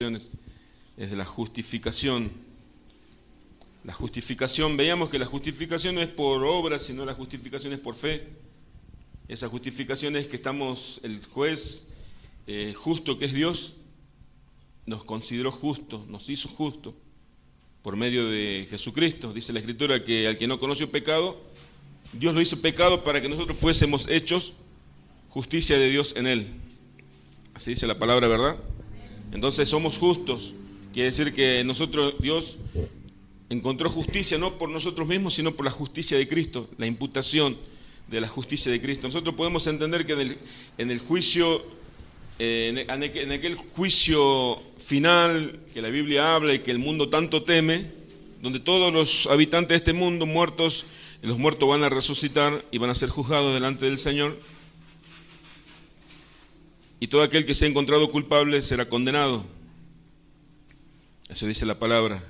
es de la justificación. La justificación, veíamos que la justificación no es por obras, sino la justificación es por fe. Esa justificación es que el juez justo que es Dios, nos consideró justo, nos hizo justo por medio de Jesucristo. Dice la Escritura que al que no conoció pecado, Dios lo hizo pecado para que nosotros fuésemos hechos justicia de Dios en él. Así dice la palabra, ¿verdad? Entonces somos justos, quiere decir que Dios encontró justicia no por nosotros mismos, sino por la justicia de Cristo, la imputación de la justicia de Cristo. Nosotros podemos entender que en el juicio, en aquel juicio final que la Biblia habla y que el mundo tanto teme, donde todos los habitantes de este mundo los muertos van a resucitar y van a ser juzgados delante del Señor, y todo aquel que sea encontrado culpable será condenado. Eso dice la palabra.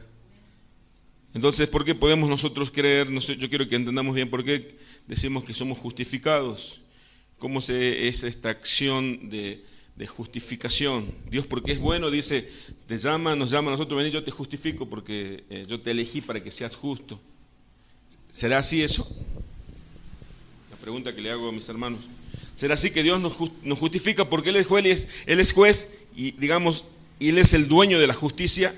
Entonces, ¿por qué podemos nosotros creer? Yo quiero que entendamos bien por qué decimos que somos justificados. ¿Cómo es esta acción de justificación? Dios, porque es bueno, dice, nos llama a nosotros, vení, yo te justifico porque yo te elegí para que seas justo. ¿Será así eso? La pregunta que le hago a mis hermanos. ¿Será así que Dios nos justifica porque Él es juez y digamos, y Él es el dueño de la justicia?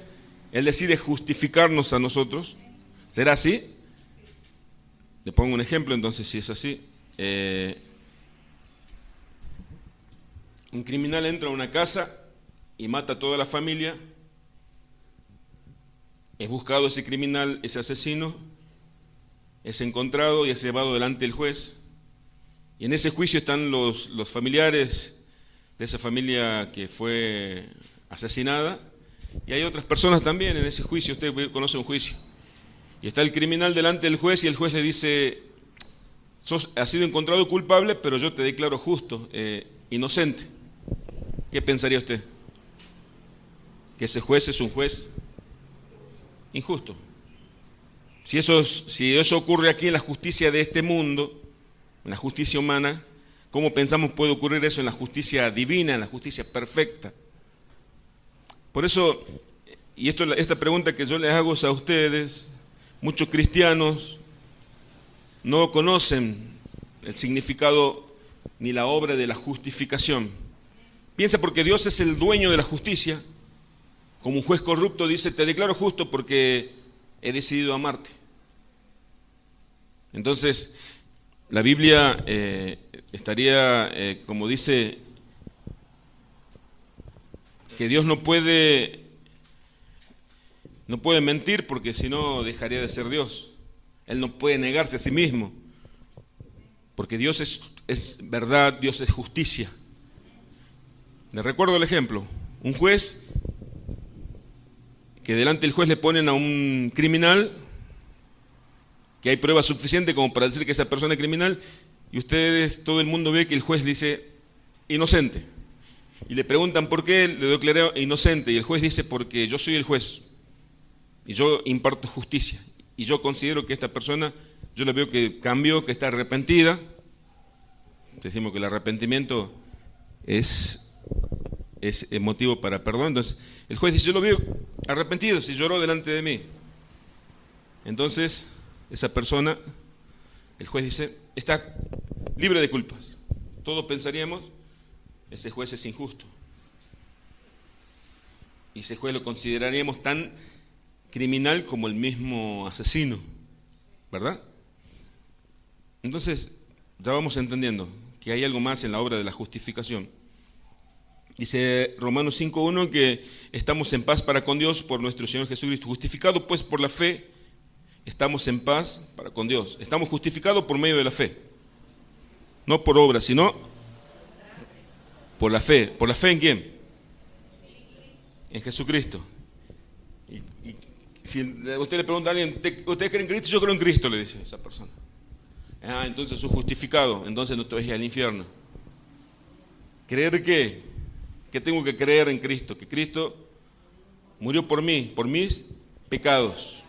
Él decide justificarnos a nosotros. ¿Será así? Le pongo un ejemplo entonces, si es así. Un criminal entra a una casa y mata a toda la familia. Es buscado ese criminal, ese asesino, es encontrado y es llevado delante del juez. Y en ese juicio están los familiares de esa familia que fue asesinada. Y hay otras personas también en ese juicio. Usted conoce un juicio. Y está el criminal delante del juez y el juez le dice, has sido encontrado culpable, pero yo te declaro justo, inocente. ¿Qué pensaría usted? Que ese juez es un juez injusto. Si eso ocurre aquí en la justicia de este mundo, en la justicia humana, ¿cómo pensamos puede ocurrir eso en la justicia divina, en la justicia perfecta? Por eso, y esta pregunta que yo les hago a ustedes, muchos cristianos no conocen el significado ni la obra de la justificación. Piensa porque Dios es el dueño de la justicia, como un juez corrupto dice, te declaro justo porque he decidido amarte. Entonces, la Biblia estaría, como dice, que Dios no puede mentir porque si no dejaría de ser Dios. Él no puede negarse a sí mismo, porque Dios es verdad, Dios es justicia. Les recuerdo el ejemplo, un juez, que delante del juez le ponen a un criminal, que hay prueba suficiente como para decir que esa persona es criminal, y todo el mundo ve que el juez dice inocente. Y le preguntan por qué le declaré inocente, y el juez dice porque yo soy el juez, y yo imparto justicia, y yo considero que esta persona, yo la veo que cambió, que está arrepentida. Decimos que el arrepentimiento es motivo para perdón. Entonces el juez dice, yo lo veo arrepentido, si lloró delante de mí. Entonces esa persona, el juez dice, está libre de culpas. Todos pensaríamos, ese juez es injusto. Y ese juez lo consideraríamos tan criminal como el mismo asesino, ¿verdad? Entonces ya vamos entendiendo que hay algo más en la obra de la justificación. Dice Romanos 5:1 que estamos en paz para con Dios por nuestro Señor Jesucristo. Justificado pues por la fe, estamos en paz para con Dios. Estamos justificados por medio de la fe. No por obras, sino por la fe. ¿Por la fe en quién? En Jesucristo. Y si usted le pregunta a alguien, ¿usted cree en Cristo? Yo creo en Cristo, le dice esa persona. Entonces soy justificado, entonces no te vas al infierno. ¿Creer qué? ¿Qué tengo que creer en Cristo? Que Cristo murió por mí, por mis pecados.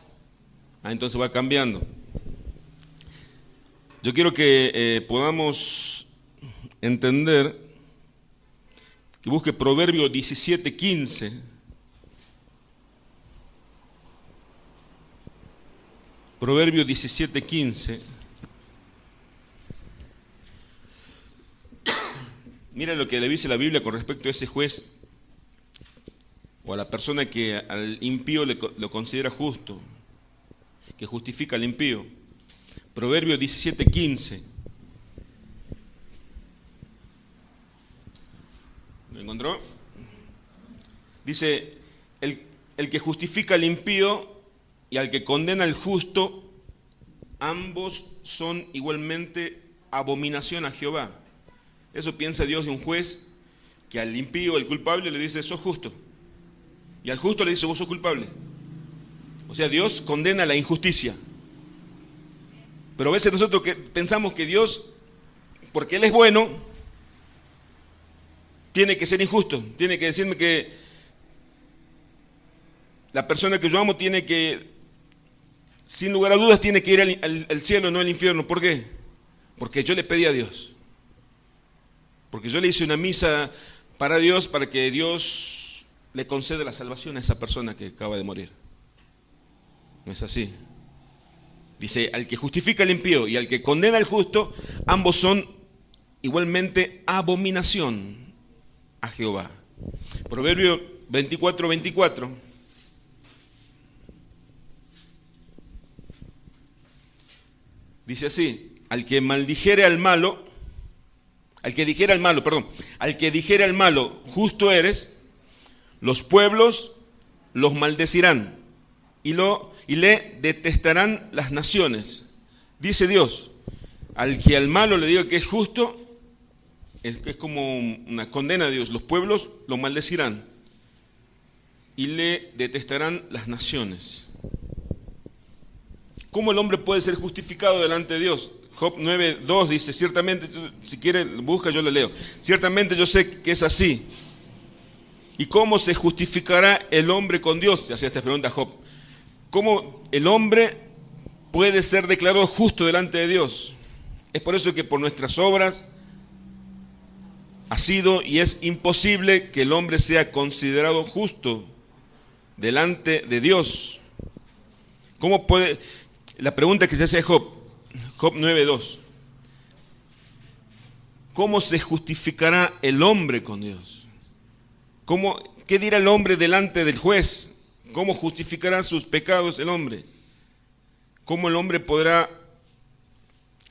Entonces va cambiando. Yo quiero que podamos entender, que busque Proverbio 17:15, Proverbio 17:15. Mira lo que le dice la Biblia con respecto a ese juez o a la persona que al impío lo considera justo, que justifica al impío. Proverbio 17:15. ¿Lo encontró? Dice, el que justifica al impío y al que condena al justo, ambos son igualmente abominación a Jehová. Eso piensa Dios de un juez que al impío, el culpable, le dice, sos justo. Y al justo le dice, vos sos culpable. O sea, Dios condena la injusticia. Pero a veces nosotros pensamos que Dios, porque Él es bueno, tiene que ser injusto. Tiene que decirme que la persona que yo amo tiene que, sin lugar a dudas, tiene que ir al cielo, no al infierno. ¿Por qué? Porque yo le pedí a Dios. Porque yo le hice una misa para Dios, para que Dios le conceda la salvación a esa persona que acaba de morir. No es así. Dice, al que justifica al impío y al que condena al justo, ambos son igualmente abominación a Jehová. Proverbio 24:24. Dice así, al que dijere al malo, justo eres, los pueblos los maldecirán y le detestarán las naciones. Dice Dios, al que al malo le diga que es justo, es como una condena a Dios. Los pueblos lo maldecirán y le detestarán las naciones. ¿Cómo el hombre puede ser justificado delante de Dios? Job 9:2 dice, ciertamente, si quiere busca, yo le leo. Ciertamente yo sé que es así. ¿Y cómo se justificará el hombre con Dios? Se hacía esta pregunta a Job. ¿Cómo el hombre puede ser declarado justo delante de Dios? Es por eso que por nuestras obras ha sido y es imposible que el hombre sea considerado justo delante de Dios. ¿Cómo puede? La pregunta que se hace a Job 9:2. ¿Cómo se justificará el hombre con Dios? ¿Qué dirá el hombre delante del juez? ¿Cómo justificará sus pecados el hombre? ¿Cómo el hombre podrá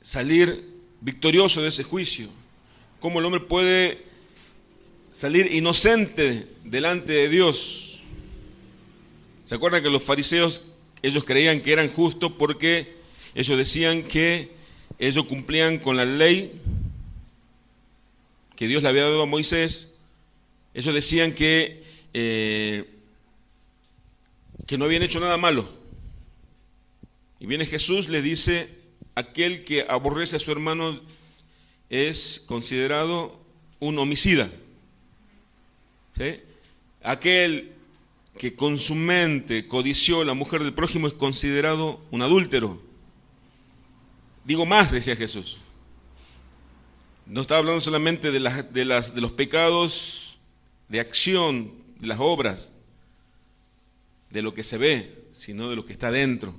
salir victorioso de ese juicio? ¿Cómo el hombre puede salir inocente delante de Dios? ¿Se acuerdan que los fariseos, ellos creían que eran justos porque ellos decían que ellos cumplían con la ley que Dios le había dado a Moisés? Ellos decían que no habían hecho nada malo. Y viene Jesús, les dice, aquel que aborrece a su hermano es considerado un homicida. ¿Sí? Aquel que con su mente codició a la mujer del prójimo es considerado un adúltero. Digo más, decía Jesús. No estaba hablando solamente de los pecados de acción, de las obras, de lo que se ve, sino de lo que está dentro.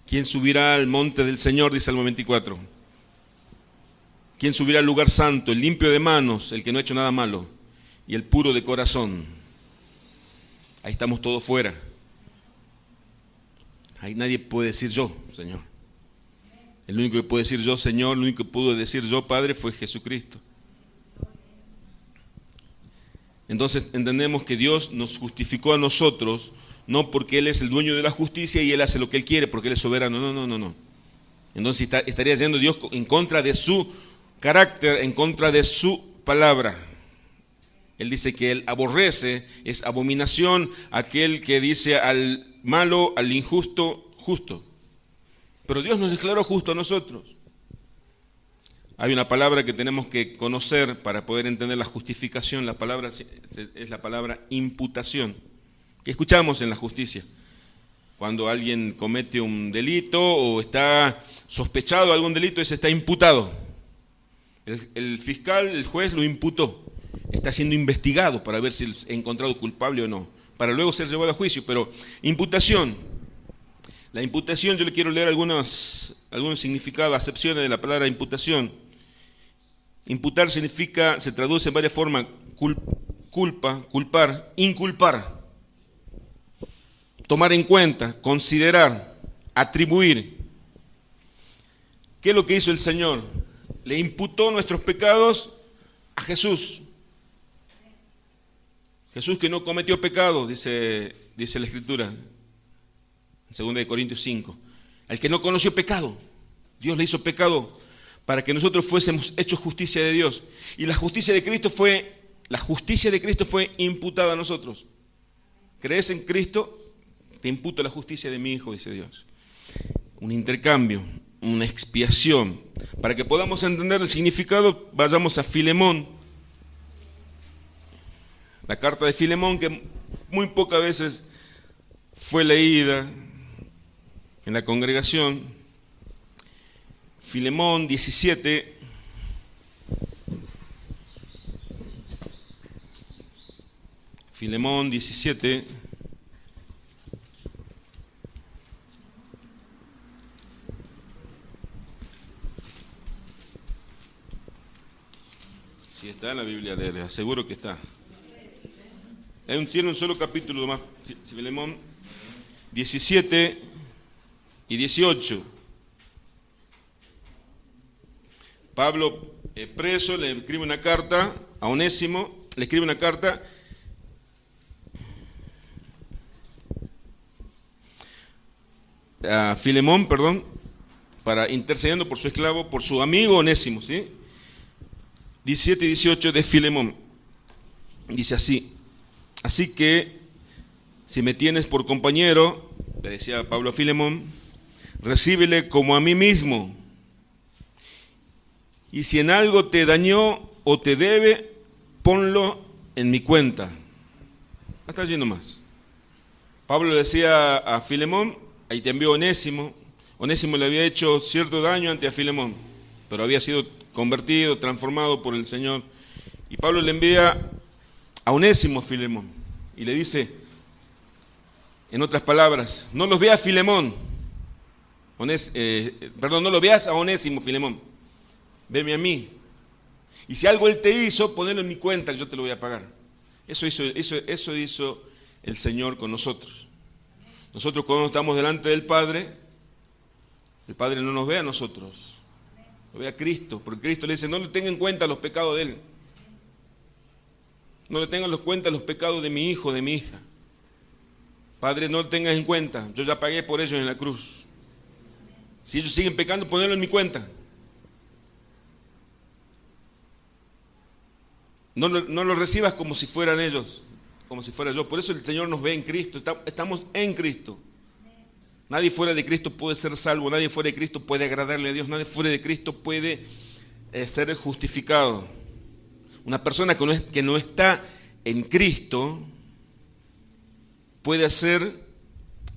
¿Quién subirá al monte del Señor? Dice Salmo 24. ¿Quién subirá al lugar santo? El limpio de manos, el que no ha hecho nada malo, y el puro de corazón. Ahí estamos todos fuera. Ahí nadie puede decir yo, Señor. El único que puede decir yo, Señor, el único que pudo decir yo, Padre, fue Jesucristo. Entonces entendemos que Dios nos justificó a nosotros, no porque Él es el dueño de la justicia y Él hace lo que Él quiere, porque Él es soberano. No. Entonces estaría yendo Dios en contra de su carácter, en contra de su palabra. Él dice que Él aborrece, es abominación aquel que dice al malo, al injusto, justo. Pero Dios nos declaró justo a nosotros. Hay una palabra que tenemos que conocer para poder entender la justificación. La palabra es la palabra imputación, que escuchamos en la justicia. Cuando alguien comete un delito o está sospechado de algún delito, ese está imputado. El fiscal, el juez lo imputó. Está siendo investigado para ver si es encontrado culpable o no, para luego ser llevado a juicio. Pero imputación, La imputación, yo le quiero leer algunos significados, acepciones de la palabra imputación. Imputar significa, se traduce en varias formas: culpa, culpar, inculpar, tomar en cuenta, considerar, atribuir. ¿Qué es lo que hizo el Señor? Le imputó nuestros pecados a Jesús. Jesús que no cometió pecado, dice la Escritura, en 2 Corintios 5. Al que no conoció pecado, Dios le hizo pecado para que nosotros fuésemos hechos justicia de Dios. Y la justicia de Cristo fue imputada a nosotros. ¿Crees en Cristo? Te imputo la justicia de mi Hijo, dice Dios. Un intercambio, una expiación. Para que podamos entender el significado, vayamos a Filemón. La carta de Filemón, que muy pocas veces fue leída en la congregación. Filemón 17. Filemón 17. Si está en la Biblia, les aseguro que está. Tiene un solo capítulo más, Filemón 17 y 18. Pablo, preso, le escribe una carta a Onésimo, le escribe una carta a Filemón, para intercediendo por su esclavo, por su amigo Onésimo, ¿sí? 17 y 18 de Filemón. Dice así: así que, si me tienes por compañero, le decía Pablo a Filemón, recíbele como a mí mismo. Y si en algo te dañó o te debe, ponlo en mi cuenta. Hasta allí nomás. Pablo le decía a Filemón, ahí te envió Onésimo. Onésimo le había hecho cierto daño ante a Filemón, pero había sido convertido, transformado por el Señor. Y Pablo le envía a Onésimo a Filemón y le dice, en otras palabras, no los veas Filemón, no lo veas a Onésimo, Filemón, veme a mí. Y si algo él te hizo, ponelo en mi cuenta, que yo te lo voy a pagar. Eso hizo el Señor con nosotros. Nosotros cuando estamos delante del Padre, el Padre no nos ve a nosotros, lo ve a Cristo, porque Cristo le dice, no le tenga en cuenta los pecados de él. No le tengan en cuenta los pecados de mi hijo, de mi hija. Padre, no lo tengas en cuenta, yo ya pagué por ellos en la cruz. Si ellos siguen pecando, ponelo en mi cuenta. No lo recibas como si fueran ellos, como si fuera yo. Por eso el Señor nos ve en Cristo, estamos en Cristo. Nadie fuera de Cristo puede ser salvo, nadie fuera de Cristo puede agradarle a Dios, nadie fuera de Cristo puede ser justificado. Una persona que no está en Cristo puede hacer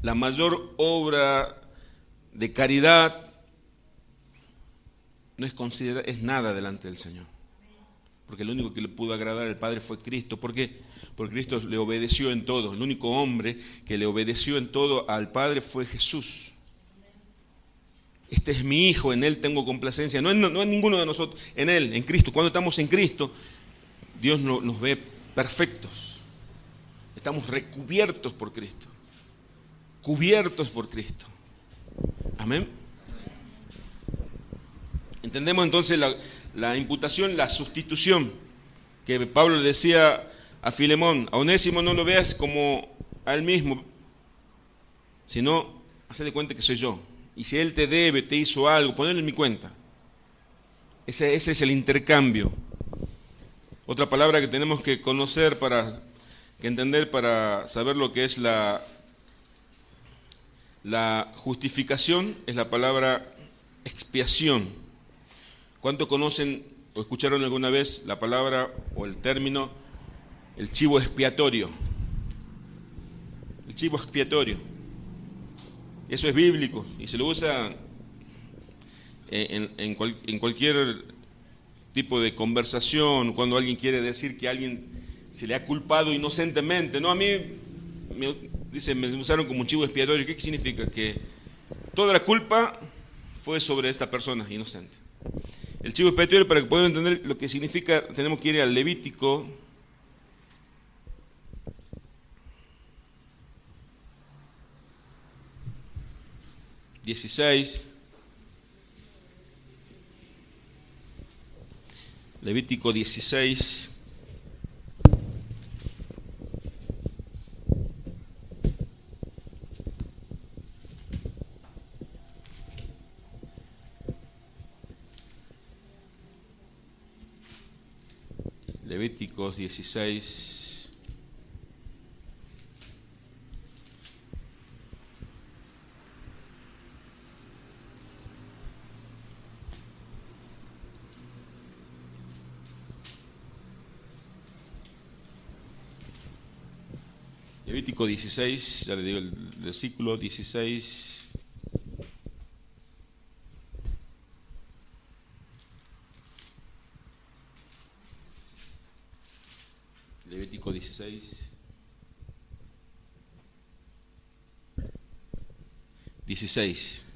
la mayor obra de caridad, no es nada delante del Señor. Porque el único que le pudo agradar al Padre fue Cristo. ¿Por qué? Porque Cristo le obedeció en todo. El único hombre que le obedeció en todo al Padre fue Jesús. Este es mi Hijo, en Él tengo complacencia. No en ninguno de nosotros, en Él, en Cristo. Cuando estamos en Cristo, Dios nos ve perfectos. Estamos recubiertos por Cristo. Cubiertos por Cristo. Amén. Entendemos entonces la imputación, la sustitución, que Pablo le decía a Filemón, a Onésimo no lo veas como a él mismo, sino hazle cuenta que soy yo. Y si él te debe, te hizo algo, ponelo en mi cuenta. Ese es el intercambio. Otra palabra que tenemos que conocer, que entender para saber lo que es la justificación, es la palabra expiación. ¿Cuántos conocen o escucharon alguna vez la palabra o el término el chivo expiatorio? El chivo expiatorio. Eso es bíblico y se lo usa en cualquier tipo de conversación, cuando alguien quiere decir que alguien se le ha culpado inocentemente. No, a mí me usaron como un chivo expiatorio. ¿Qué significa? Que Toda la culpa fue sobre esta persona inocente. El chivo expiatorio, para que puedan entender lo que significa, tenemos que ir al Levítico 16. Levítico 16. Levíticos 16. Levítico 16, ya le digo el versículo 16. Levítico 16. 16.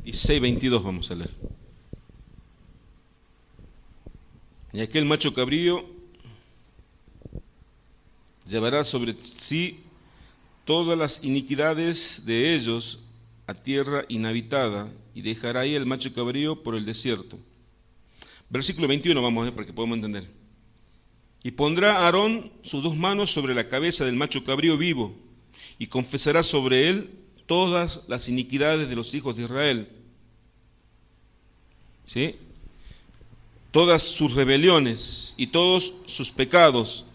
Y 22 vamos a leer. Y aquel macho cabrío llevará sobre sí todas las iniquidades de ellos a tierra inhabitada, y dejará ahí el macho cabrío por el desierto. Versículo 21 vamos a ver para que podamos entender. Y pondrá Aarón sus dos manos sobre la cabeza del macho cabrío vivo, y confesará sobre él todas las iniquidades de los hijos de Israel. ¿Sí? Todas sus rebeliones y todos sus pecados,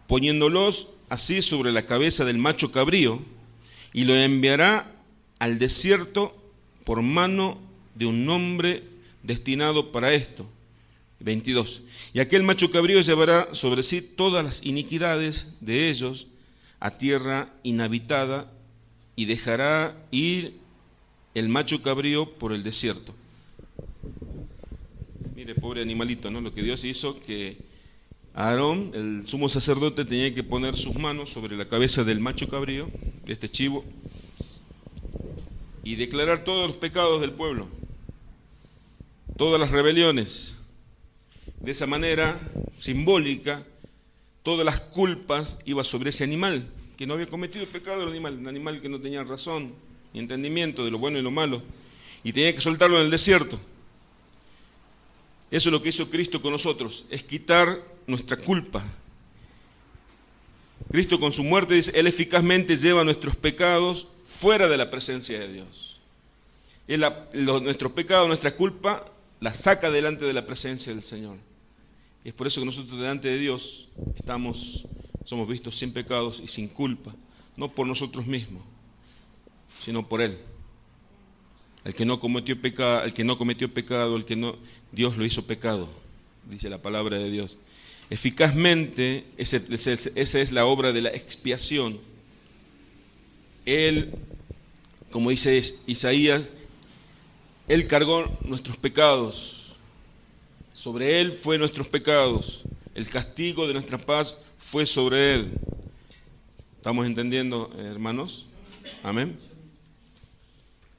poniéndolos así sobre la cabeza del macho cabrío, y lo enviará al desierto por mano de un hombre destinado para esto. 22. Y aquel macho cabrío llevará sobre sí todas las iniquidades de ellos a tierra inhabitada, y dejará ir el macho cabrío por el desierto. Mire, pobre animalito, ¿no? Lo que Dios hizo, que Aarón, el sumo sacerdote, tenía que poner sus manos sobre la cabeza del macho cabrío, de este chivo, y declarar todos los pecados del pueblo, todas las rebeliones. De esa manera simbólica, todas las culpas iban sobre ese animal, que no había cometido el pecado del animal, un animal que no tenía razón ni entendimiento de lo bueno y lo malo, y tenía que soltarlo en el desierto. Eso es lo que hizo Cristo con nosotros, es quitar nuestra culpa. Cristo con su muerte, dice, Él eficazmente lleva nuestros pecados fuera de la presencia de Dios. Nuestros pecados, nuestra culpa, la saca delante de la presencia del Señor. Y es por eso que nosotros delante de Dios somos vistos sin pecados y sin culpa, no por nosotros mismos, sino por Él. El que no cometió pecado, Dios lo hizo pecado, dice la palabra de Dios. Eficazmente, esa es la obra de la expiación. Él, como dice Isaías, Él cargó nuestros pecados. Sobre Él fue nuestros pecados. El castigo de nuestra paz fue sobre Él. ¿Estamos entendiendo, hermanos? Amén.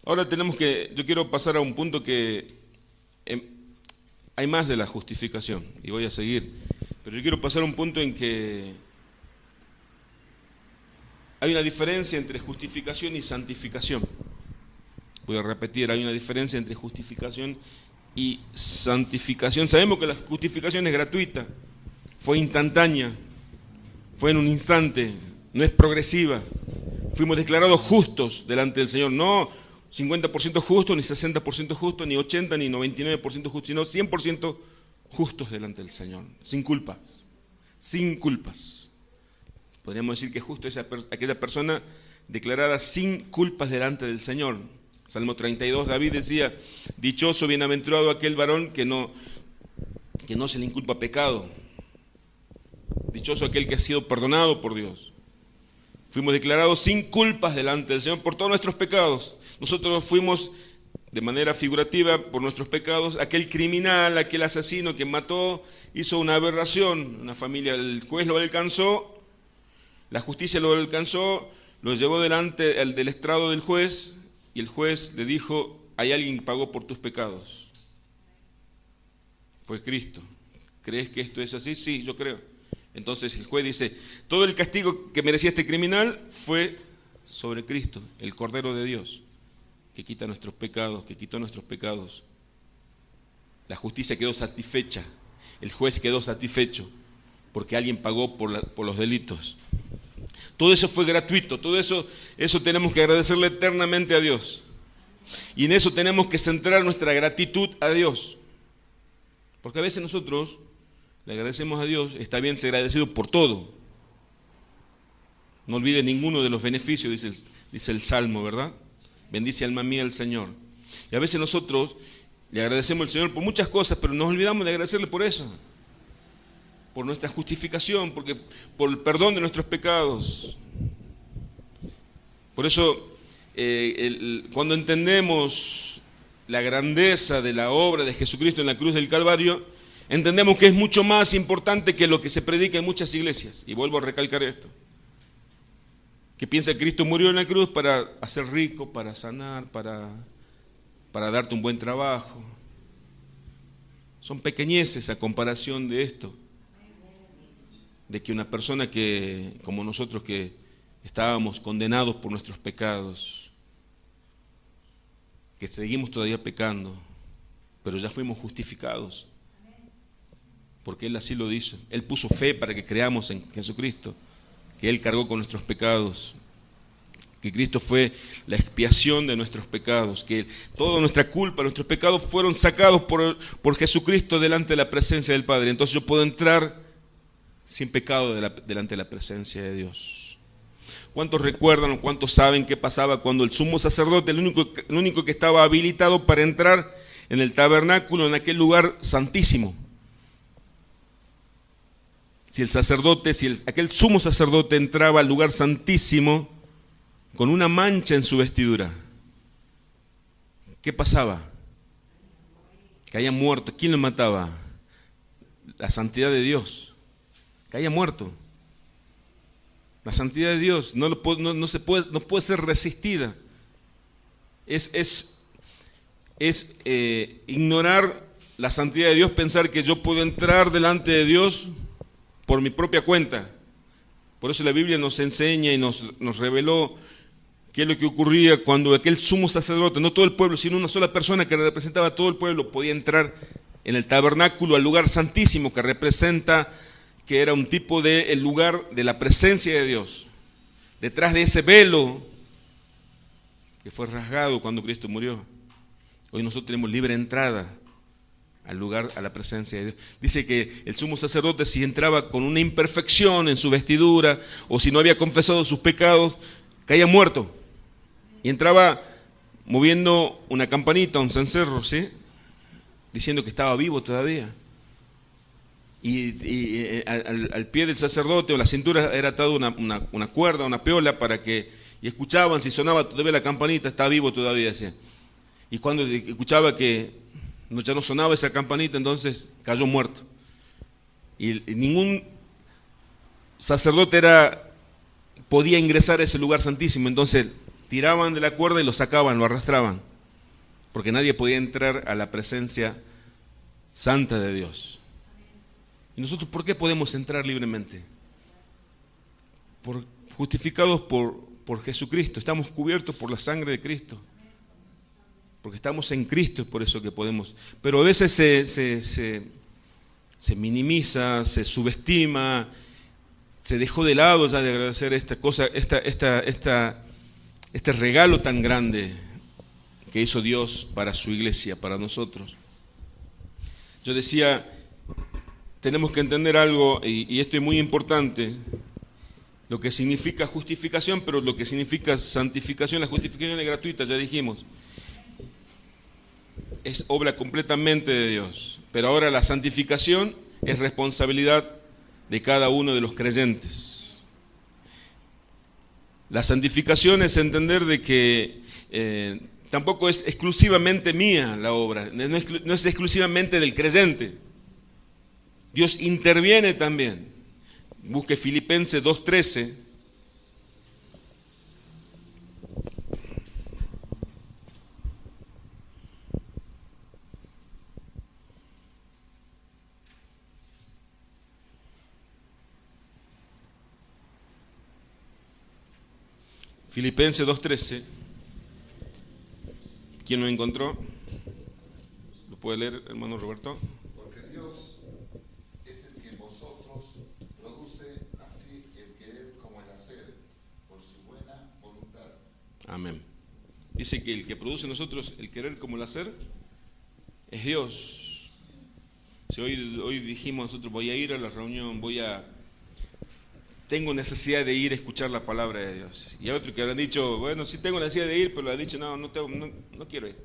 Ahora yo quiero pasar a un punto que hay más de la justificación, y voy a seguir, pero yo quiero pasar a un punto en que hay una diferencia entre justificación y santificación. Voy a repetir, hay una diferencia entre justificación y santificación. Sabemos que la justificación es gratuita, fue instantánea, fue en un instante, no es progresiva. Fuimos declarados justos delante del Señor, no 50% justos, ni 60% justos, ni 80%, ni 99% justos, sino 100% justos delante del Señor, sin culpa, sin culpas. Podríamos decir que justo es aquella persona declarada sin culpas delante del Señor. Salmo 32, David decía, dichoso, bienaventurado aquel varón que no se le inculpa pecado. Dichoso aquel que ha sido perdonado por Dios. Fuimos declarados sin culpas delante del Señor por todos nuestros pecados. Nosotros fuimos de manera figurativa por nuestros pecados, aquel criminal, aquel asesino que mató, hizo una aberración, una familia, el juez lo alcanzó, la justicia lo alcanzó, lo llevó delante del estrado del juez y el juez le dijo, hay alguien que pagó por tus pecados. Fue Cristo. ¿Crees que esto es así? Sí, yo creo. Entonces el juez dice, todo el castigo que merecía este criminal fue sobre Cristo, el Cordero de Dios, que quita nuestros pecados, que quitó nuestros pecados. La justicia quedó satisfecha, el juez quedó satisfecho, porque alguien pagó por los delitos. Todo eso fue gratuito, todo eso tenemos que agradecerle eternamente a Dios. Y en eso tenemos que centrar nuestra gratitud a Dios. Porque a veces nosotros le agradecemos a Dios, está bien ser agradecido por todo. No olvide ninguno de los beneficios, dice el Salmo, ¿verdad? Bendice alma mía al Señor. Y a veces nosotros le agradecemos al Señor por muchas cosas, pero nos olvidamos de agradecerle por eso. Por nuestra justificación, por el perdón de nuestros pecados. Por eso, cuando entendemos la grandeza de la obra de Jesucristo en la cruz del Calvario, entendemos que es mucho más importante que lo que se predica en muchas iglesias. Y vuelvo a recalcar esto. Que piensa que Cristo murió en la cruz para hacer rico, para sanar, para darte un buen trabajo. Son pequeñeces a comparación de esto. De que una persona como nosotros que estábamos condenados por nuestros pecados, que seguimos todavía pecando, pero ya fuimos justificados. Porque Él así lo hizo. Él puso fe para que creamos en Jesucristo, que Él cargó con nuestros pecados, que Cristo fue la expiación de nuestros pecados, que toda nuestra culpa, nuestros pecados fueron sacados por Jesucristo delante de la presencia del Padre. Entonces yo puedo entrar sin pecado delante de la presencia de Dios. ¿Cuántos recuerdan o cuántos saben qué pasaba cuando el sumo sacerdote, el único que estaba habilitado para entrar en el tabernáculo, en aquel lugar santísimo? Si aquel sumo sacerdote entraba al lugar santísimo con una mancha en su vestidura, ¿qué pasaba? Caía muerto. ¿Quién lo mataba? La santidad de Dios. Caía muerto. La santidad de Dios no puede ser resistida. Es ignorar la santidad de Dios, pensar que yo puedo entrar delante de Dios por mi propia cuenta. Por eso la Biblia nos enseña y nos reveló qué es lo que ocurría cuando aquel sumo sacerdote, no todo el pueblo, sino una sola persona que representaba a todo el pueblo, podía entrar en el tabernáculo, al lugar santísimo, que era un tipo del lugar de la presencia de Dios. Detrás de ese velo que fue rasgado cuando Cristo murió, hoy nosotros tenemos libre entrada al lugar, a la presencia de Dios. Dice que el sumo sacerdote, si entraba con una imperfección en su vestidura, o si no había confesado sus pecados, caía muerto. Y entraba moviendo una campanita, un cencerro, ¿sí? Diciendo que estaba vivo todavía. Y al pie del sacerdote o la cintura era atada una cuerda, una piola, y escuchaban si sonaba todavía la campanita, está vivo todavía, decía. Y cuando escuchaba que ya no sonaba esa campanita, entonces cayó muerto. Y ningún sacerdote podía ingresar a ese lugar santísimo, entonces tiraban de la cuerda y lo sacaban, lo arrastraban, porque nadie podía entrar a la presencia santa de Dios. ¿Y nosotros por qué podemos entrar libremente? Justificados por Jesucristo, estamos cubiertos por la sangre de Cristo, porque estamos en Cristo, es por eso que podemos. Pero a veces se minimiza, se subestima, se dejó de lado ya de agradecer esta cosa, este regalo tan grande que hizo Dios para su iglesia, para nosotros. Yo decía, tenemos que entender algo, y esto es muy importante, lo que significa justificación, pero lo que significa santificación. La justificación es gratuita, ya dijimos. Es obra completamente de Dios. Pero ahora la santificación es responsabilidad de cada uno de los creyentes. La santificación es entender de que tampoco es exclusivamente mía la obra, no es exclusivamente del creyente. Dios interviene también. Busque Filipenses 2:13. Filipenses 2:13. ¿Quién lo encontró? ¿Lo puede leer, hermano Roberto? Porque Dios es el que en vosotros produce así el querer como el hacer, por su buena voluntad. Amén. Dice que el que produce en nosotros el querer como el hacer es Dios. Si hoy dijimos nosotros, voy a ir a la reunión, tengo necesidad de ir a escuchar la palabra de Dios. Y hay otros que habrán dicho, bueno, sí tengo necesidad de ir, pero le han dicho, no quiero ir.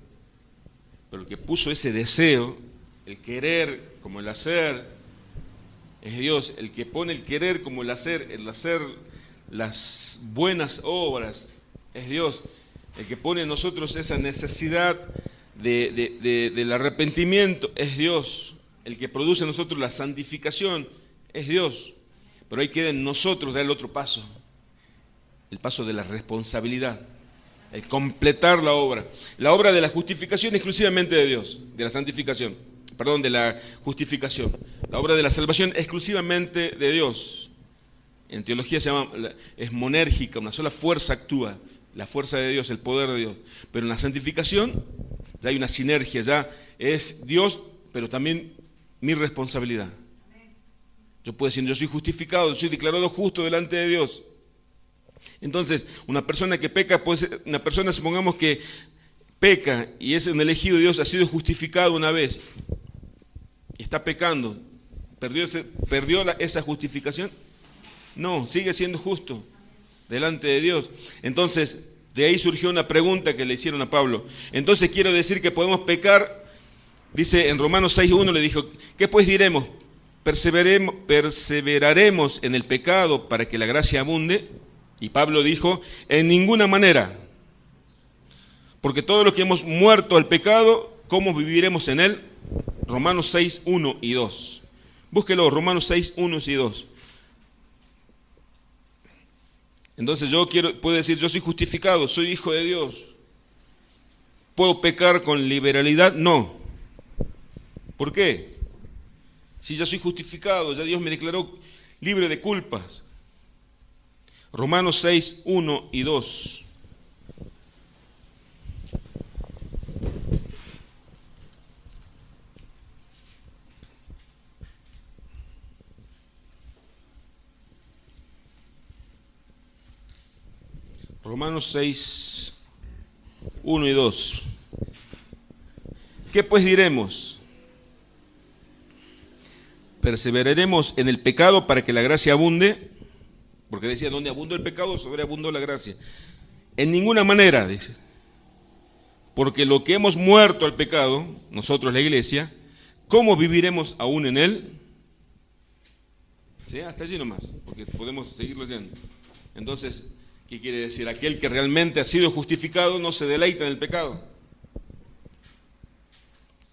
Pero el que puso ese deseo, el querer como el hacer, es Dios. El que pone el querer como el hacer las buenas obras, es Dios. El que pone en nosotros esa necesidad del arrepentimiento, es Dios. El que produce en nosotros la santificación, es Dios. Pero ahí queda en nosotros dar el otro paso, el paso de la responsabilidad, el completar la obra. La obra de la justificación exclusivamente de Dios, de la santificación, perdón, de la justificación. La obra de la salvación exclusivamente de Dios. En teología es monérgica, una sola fuerza actúa, la fuerza de Dios, el poder de Dios. Pero en la santificación ya hay una sinergia, ya es Dios, pero también mi responsabilidad. Yo puedo decir, yo soy justificado, yo soy declarado justo delante de Dios. Entonces, una persona que peca, puede ser, una persona, supongamos que peca y es un elegido de Dios, ha sido justificado una vez, y está pecando, ¿perdió esa justificación? No, sigue siendo justo delante de Dios. Entonces, de ahí surgió una pregunta que le hicieron a Pablo. Entonces, quiero decir que podemos pecar, dice en Romanos 6:1, le dijo, ¿qué pues diremos? ¿Perseveraremos en el pecado para que la gracia abunde? Y Pablo dijo, en ninguna manera. Porque todos los que hemos muerto al pecado, ¿cómo viviremos en él? Romanos 6:1 y 2. Búsquelo, Romanos 6:1 y 2. Entonces puedo decir, yo soy justificado, soy hijo de Dios. ¿Puedo pecar con liberalidad? No. ¿Por qué? Si ya soy justificado, ya Dios me declaró libre de culpas. Romanos 6:1 y 2. Romanos 6:1 y 2. ¿Qué pues diremos? ¿Perseveraremos en el pecado para que la gracia abunde? Porque decía, donde abundó el pecado, sobreabundó la gracia. En ninguna manera, dice. Porque lo que hemos muerto al pecado, nosotros la iglesia, ¿cómo viviremos aún en él? ¿Sí? Hasta allí nomás, porque podemos seguir leyendo. Entonces, ¿qué quiere decir? Aquel que realmente ha sido justificado no se deleita en el pecado.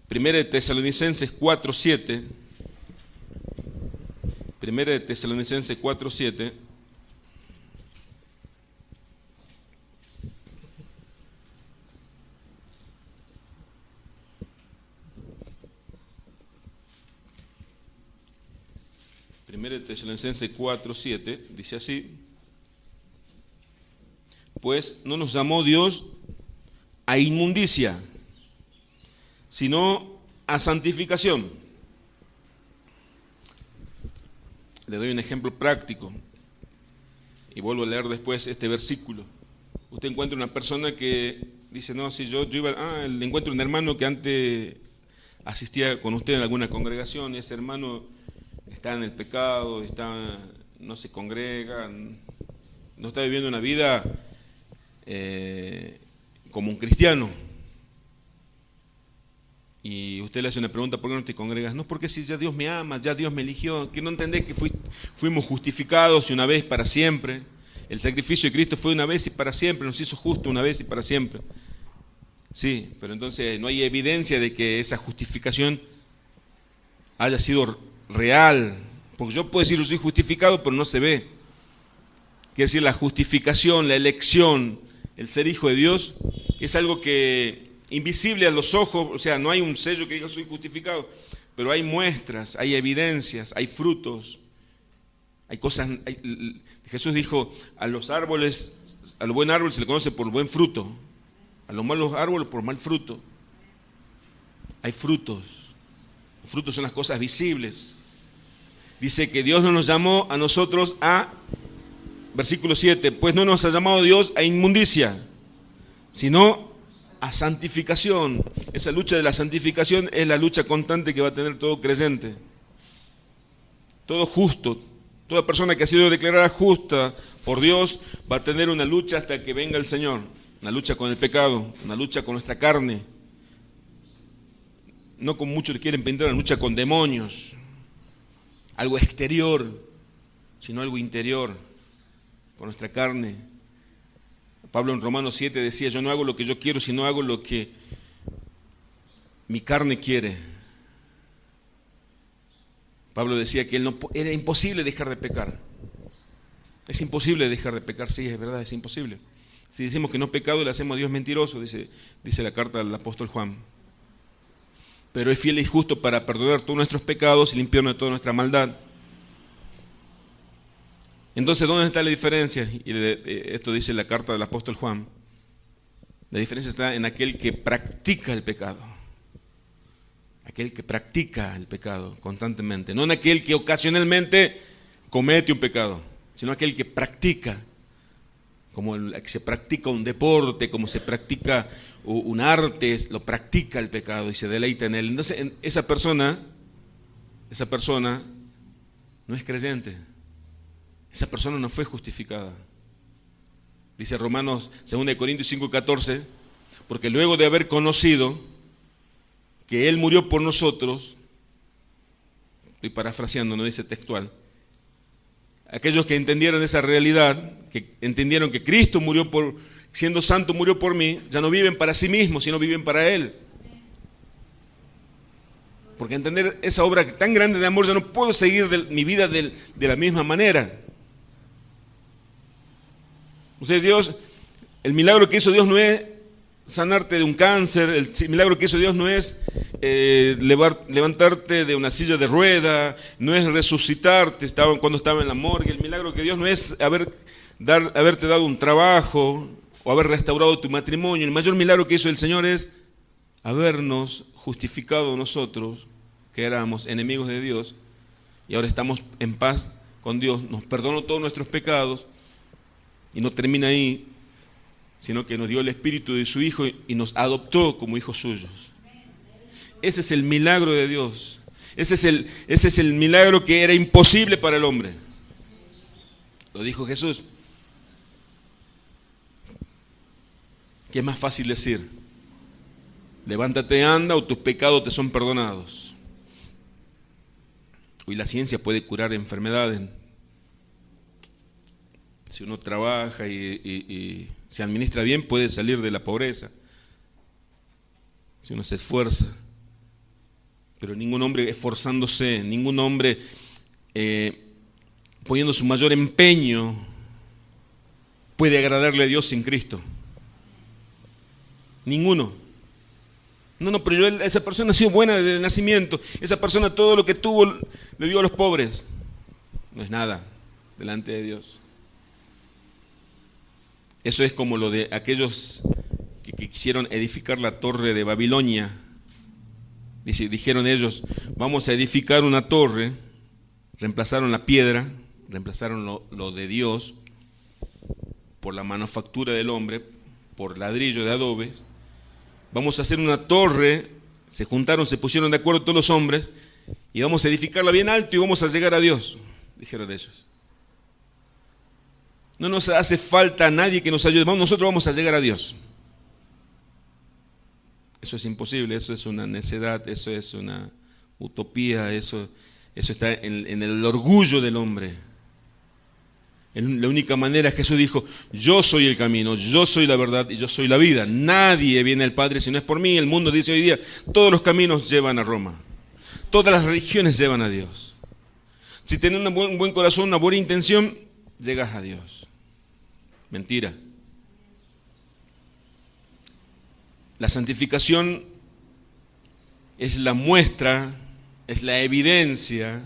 1 Tesalonicenses 4:7. 1 Tesalonicenses 4:7. Primera Tesalonicenses 4:7 dice así: pues no nos llamó Dios a inmundicia, sino a santificación. Le doy un ejemplo práctico y vuelvo a leer después este versículo. Usted encuentra una persona que dice, no, si yo le encuentro un hermano que antes asistía con usted en alguna congregación, y ese hermano está en el pecado, no se congrega, no está viviendo una vida como un cristiano. Y usted le hace una pregunta, ¿por qué no te congregas? No, porque si ya Dios me ama, ya Dios me eligió, que no entendés que fuimos justificados una vez para siempre. El sacrificio de Cristo fue una vez y para siempre, nos hizo justo una vez y para siempre. Sí, pero entonces no hay evidencia de que esa justificación haya sido real. Porque yo puedo decir, yo soy justificado, pero no se ve. Quiere decir, la justificación, la elección, el ser hijo de Dios, es algo que invisible a los ojos, o sea, no hay un sello que diga soy justificado, pero hay muestras, hay evidencias, hay frutos, hay cosas. Jesús dijo, a los árboles, a los buen árbol se le conoce por buen fruto, a los malos árboles por mal fruto. Hay frutos. Los frutos son las cosas visibles. Dice que Dios no nos llamó a nosotros a, versículo 7, pues no nos ha llamado Dios a inmundicia, sino a santificación. Esa lucha de la santificación es la lucha constante que va a tener todo creyente. Todo justo, toda persona que ha sido declarada justa por Dios va a tener una lucha hasta que venga el Señor. Una lucha con el pecado, una lucha con nuestra carne. No como muchos quieren pintar, una lucha con demonios. Algo exterior, sino algo interior, con nuestra carne. Pablo en Romanos 7 decía, yo no hago lo que yo quiero, sino hago lo que mi carne quiere. Pablo decía que era imposible dejar de pecar. Es imposible dejar de pecar, sí, es verdad, es imposible. Si decimos que no es pecado, le hacemos a Dios mentiroso, dice la carta del apóstol Juan. Pero es fiel y justo para perdonar todos nuestros pecados y limpiarnos de toda nuestra maldad. Entonces, ¿dónde está la diferencia? Y esto dice la carta del apóstol Juan. La diferencia está en aquel que practica el pecado. Aquel que practica el pecado constantemente. No en aquel que ocasionalmente comete un pecado, sino aquel que practica. Como que se practica un deporte, como se practica un arte, lo practica el pecado y se deleita en él. Entonces, esa persona no es creyente. Esa persona no fue justificada. Dice Romanos 2 Corintios 5:14, porque luego de haber conocido que Él murió por nosotros, estoy parafraseando, no dice textual, aquellos que entendieron esa realidad, que entendieron que Cristo murió siendo santo murió por mí, ya no viven para sí mismos, sino viven para Él. Porque entender esa obra tan grande de amor, ya no puedo seguir mi vida de la misma manera. O sea, el milagro que hizo Dios no es sanarte de un cáncer, el milagro que hizo Dios no es levantarte de una silla de rueda, no es resucitarte cuando estaba en la morgue. El milagro que Dios no es haberte dado un trabajo o haber restaurado tu matrimonio. El mayor milagro que hizo el Señor es habernos justificado nosotros, que éramos enemigos de Dios, y ahora estamos en paz con Dios, nos perdonó todos nuestros pecados, y no termina ahí, sino que nos dio el Espíritu de su Hijo y nos adoptó como hijos suyos. Ese es el milagro de Dios. Ese es el milagro que era imposible para el hombre. Lo dijo Jesús. ¿Qué es más fácil decir? Levántate, anda, o tus pecados te son perdonados. Hoy la ciencia puede curar enfermedades. Si uno trabaja y se administra bien, puede salir de la pobreza. Si uno se esfuerza. Pero ningún hombre esforzándose, ningún hombre poniendo su mayor empeño puede agradarle a Dios sin Cristo. Ninguno. No, pero esa persona ha sido buena desde el nacimiento. Esa persona todo lo que tuvo le dio a los pobres. No es nada delante de Dios. Eso es como lo de aquellos que quisieron edificar la torre de Babilonia. Dijeron ellos, vamos a edificar una torre, reemplazaron la piedra, reemplazaron lo de Dios por la manufactura del hombre, por ladrillo de adobes. Vamos a hacer una torre, se juntaron, se pusieron de acuerdo todos los hombres y vamos a edificarla bien alto y vamos a llegar a Dios, dijeron ellos. No nos hace falta a nadie que nos ayude, nosotros vamos a llegar a Dios. Eso es imposible, eso es una necedad, eso es una utopía, eso está en el orgullo del hombre. La única manera, Jesús dijo, yo soy el camino, yo soy la verdad y yo soy la vida. Nadie viene al Padre si no es por mí. El mundo dice hoy día, todos los caminos llevan a Roma. Todas las religiones llevan a Dios. Si tienes un buen corazón, una buena intención, llegas a Dios. Mentira. La santificación es la muestra, es la evidencia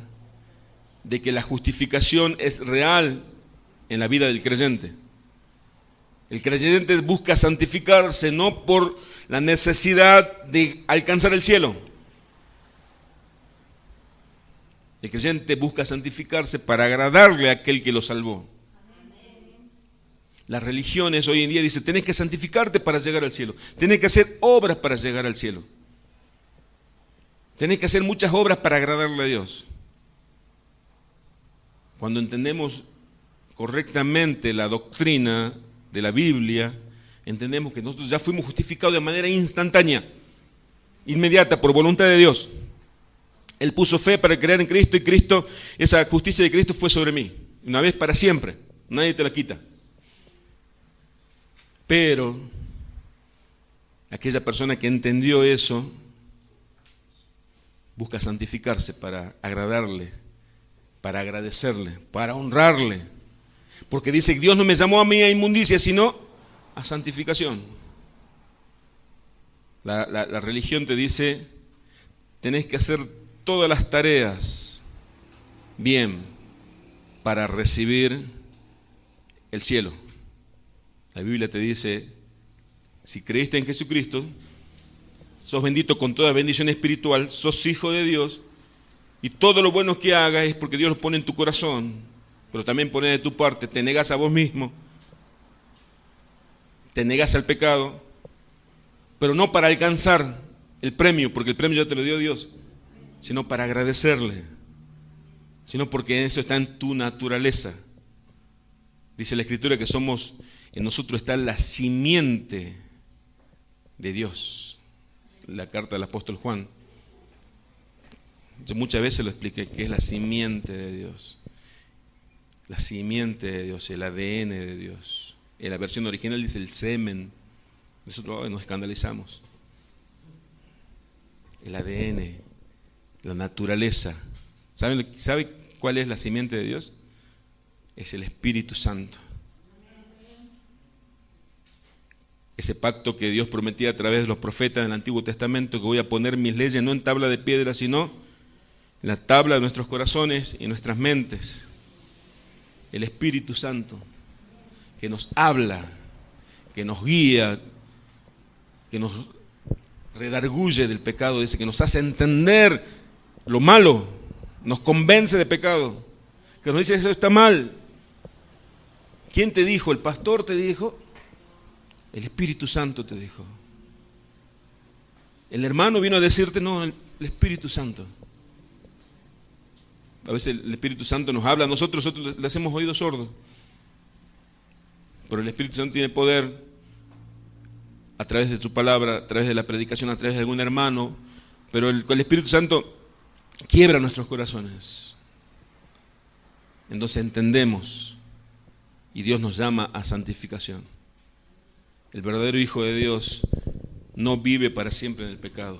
de que la justificación es real en la vida del creyente. El creyente busca santificarse no por la necesidad de alcanzar el cielo. El creyente busca santificarse para agradarle a aquel que lo salvó. Las religiones hoy en día dicen, tenés que santificarte para llegar al cielo. Tenés que hacer obras para llegar al cielo. Tenés que hacer muchas obras para agradarle a Dios. Cuando entendemos correctamente la doctrina de la Biblia, entendemos que nosotros ya fuimos justificados de manera instantánea, inmediata, por voluntad de Dios. Él puso fe para creer en Cristo y Cristo, esa justicia de Cristo fue sobre mí, una vez para siempre, nadie te la quita. Pero aquella persona que entendió eso, busca santificarse para agradarle, para agradecerle, para honrarle. Porque dice que Dios no me llamó a mí a inmundicia, sino a santificación. La religión te dice, tenés que hacer todas las tareas bien para recibir el cielo. La Biblia te dice, si creíste en Jesucristo, sos bendito con toda bendición espiritual, sos hijo de Dios, y todo lo bueno que hagas es porque Dios lo pone en tu corazón, pero también pone de tu parte, te negás a vos mismo, te negás al pecado, pero no para alcanzar el premio, porque el premio ya te lo dio Dios, sino para agradecerle, sino porque eso está en tu naturaleza. Dice la Escritura que en nosotros está la simiente de Dios. La carta del apóstol Juan. Yo muchas veces lo expliqué, que es la simiente de Dios. La simiente de Dios, el ADN de Dios. En la versión original dice el semen. Nosotros nos escandalizamos. El ADN, la naturaleza. ¿Sabe cuál es la simiente de Dios? Es el Espíritu Santo. Ese pacto que Dios prometía a través de los profetas del Antiguo Testamento, que voy a poner mis leyes no en tabla de piedra, sino en la tabla de nuestros corazones y nuestras mentes. El Espíritu Santo, que nos habla, que nos guía, que nos redarguye del pecado, dice, que nos hace entender lo malo, nos convence de pecado, que nos dice eso está mal. ¿Quién te dijo? ¿El pastor te dijo? El Espíritu Santo te dijo. El hermano vino a decirte, no, el Espíritu Santo. A veces el Espíritu Santo nos habla, nosotros le hacemos oídos sordos. Pero el Espíritu Santo tiene poder a través de su palabra, a través de la predicación, a través de algún hermano. Pero el Espíritu Santo quiebra nuestros corazones. Entonces entendemos y Dios nos llama a santificación. El verdadero Hijo de Dios no vive para siempre en el pecado.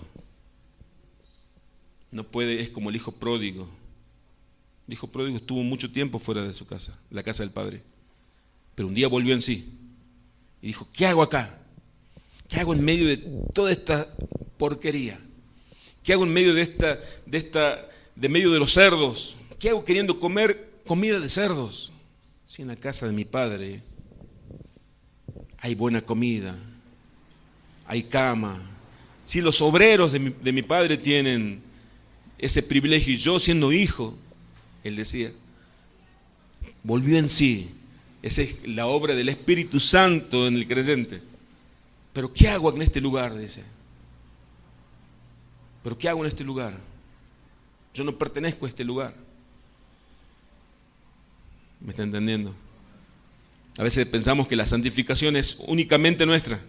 No puede, es como el hijo pródigo. El hijo pródigo estuvo mucho tiempo fuera de su casa, de la casa del padre. Pero un día volvió en sí y dijo, ¿qué hago acá? ¿Qué hago en medio de toda esta porquería? ¿Qué hago en medio de medio de los cerdos? ¿Qué hago queriendo comer comida de cerdos? Si en la casa de mi padre hay buena comida, hay cama. Si los obreros de mi padre tienen ese privilegio y yo siendo hijo, él decía, volvió en sí. Esa es la obra del Espíritu Santo en el creyente. ¿Pero qué hago en este lugar? Dice. ¿Pero qué hago en este lugar? Yo no pertenezco a este lugar. ¿Me está entendiendo? A veces pensamos que la santificación es únicamente nuestra.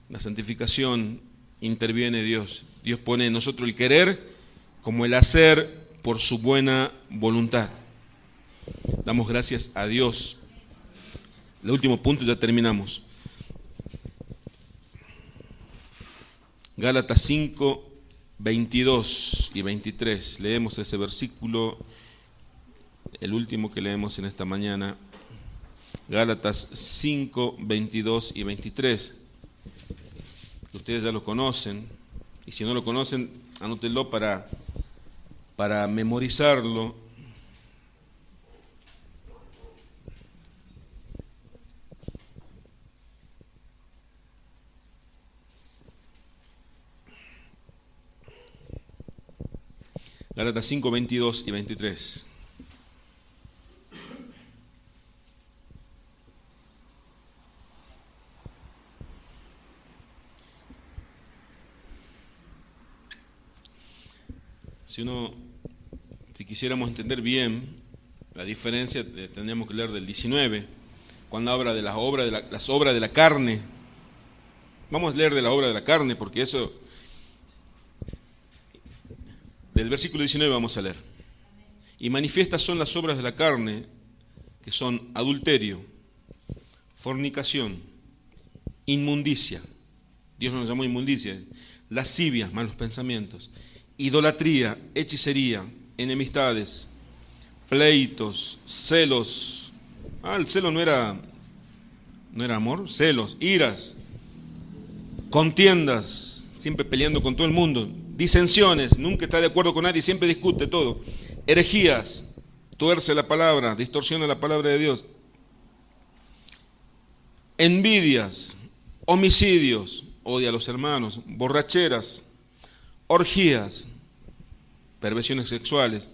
La santificación interviene Dios. Dios pone en nosotros el querer como el hacer por su buena voluntad. Damos gracias a Dios. El último punto, ya terminamos. Gálatas 5, 22 y 23. Leemos ese versículo, el último que leemos en esta mañana. Gálatas 5, 22 y 23. Ustedes ya lo conocen, y si no lo conocen, anótenlo para memorizarlo. Gálatas 5, 22 y 23. Si quisiéramos entender bien la diferencia, tendríamos que leer del 19, cuando habla de las obras de la carne. Vamos a leer de la obra de la carne, porque eso, del versículo 19 vamos a leer. Y manifiestas son las obras de la carne, que son adulterio, fornicación, inmundicia. Dios nos llamó inmundicia, lascivia, malos pensamientos, idolatría, hechicería, enemistades, pleitos, celos. El celo no era amor, celos, iras, contiendas, siempre peleando con todo el mundo, disensiones, nunca está de acuerdo con nadie, siempre discute todo, herejías, tuerce la palabra, distorsiona la palabra de Dios, envidias, homicidios, odia a los hermanos, borracheras, orgías, perversiones sexuales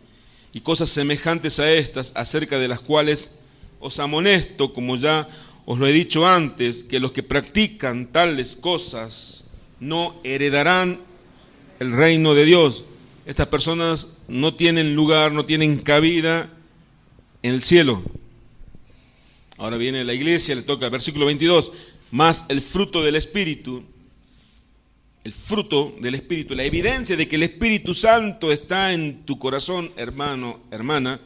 y cosas semejantes a estas, acerca de las cuales os amonesto, como ya os lo he dicho antes, que los que practican tales cosas no heredarán el reino de Dios. Estas personas no tienen lugar, no tienen cabida en el cielo. Ahora viene la iglesia, le toca, versículo 22, más el fruto del Espíritu. El fruto del Espíritu, la evidencia de que el Espíritu Santo está en tu corazón, hermano, hermana.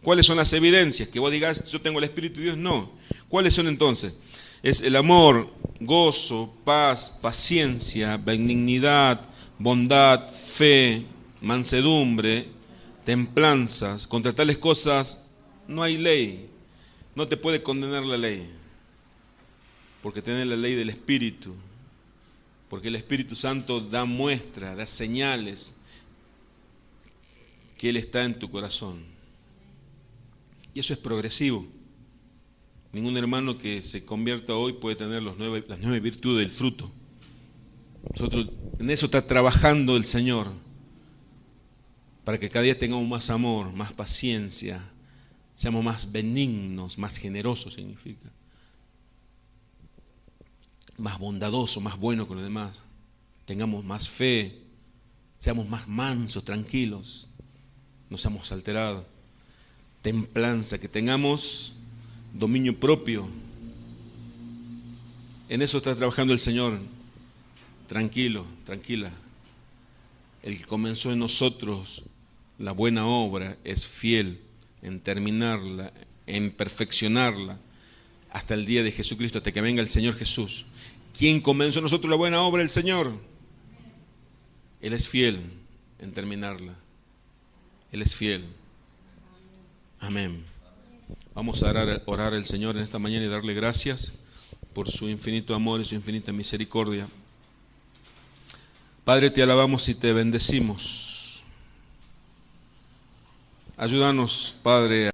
¿Cuáles son las evidencias? Que vos digas, yo tengo el Espíritu de Dios, no. ¿Cuáles son entonces? Es el amor, gozo, paz, paciencia, benignidad, bondad, fe, mansedumbre, templanzas. Contra tales cosas no hay ley. No te puede condenar la ley, porque tenés la ley del Espíritu. Porque el Espíritu Santo da muestra, da señales que Él está en tu corazón. Y eso es progresivo. Ningún hermano que se convierta hoy puede tener las 9 virtudes del fruto. Nosotros en eso está trabajando el Señor, para que cada día tengamos más amor, más paciencia, seamos más benignos, más generosos significa. Más bondadoso, más bueno con los demás, tengamos más fe, seamos más mansos, tranquilos, no seamos alterados, templanza, que tengamos dominio propio. En eso está trabajando el Señor. Tranquilo, tranquila. El que comenzó en nosotros la buena obra es fiel en terminarla, en perfeccionarla, hasta el día de Jesucristo, hasta que venga el Señor Jesús. ¿Quién comenzó en nosotros la buena obra? El Señor. Él es fiel en terminarla. Él es fiel. Amén. Vamos a orar al Señor en esta mañana y darle gracias por su infinito amor y su infinita misericordia. Padre, te alabamos y te bendecimos. Ayúdanos, Padre,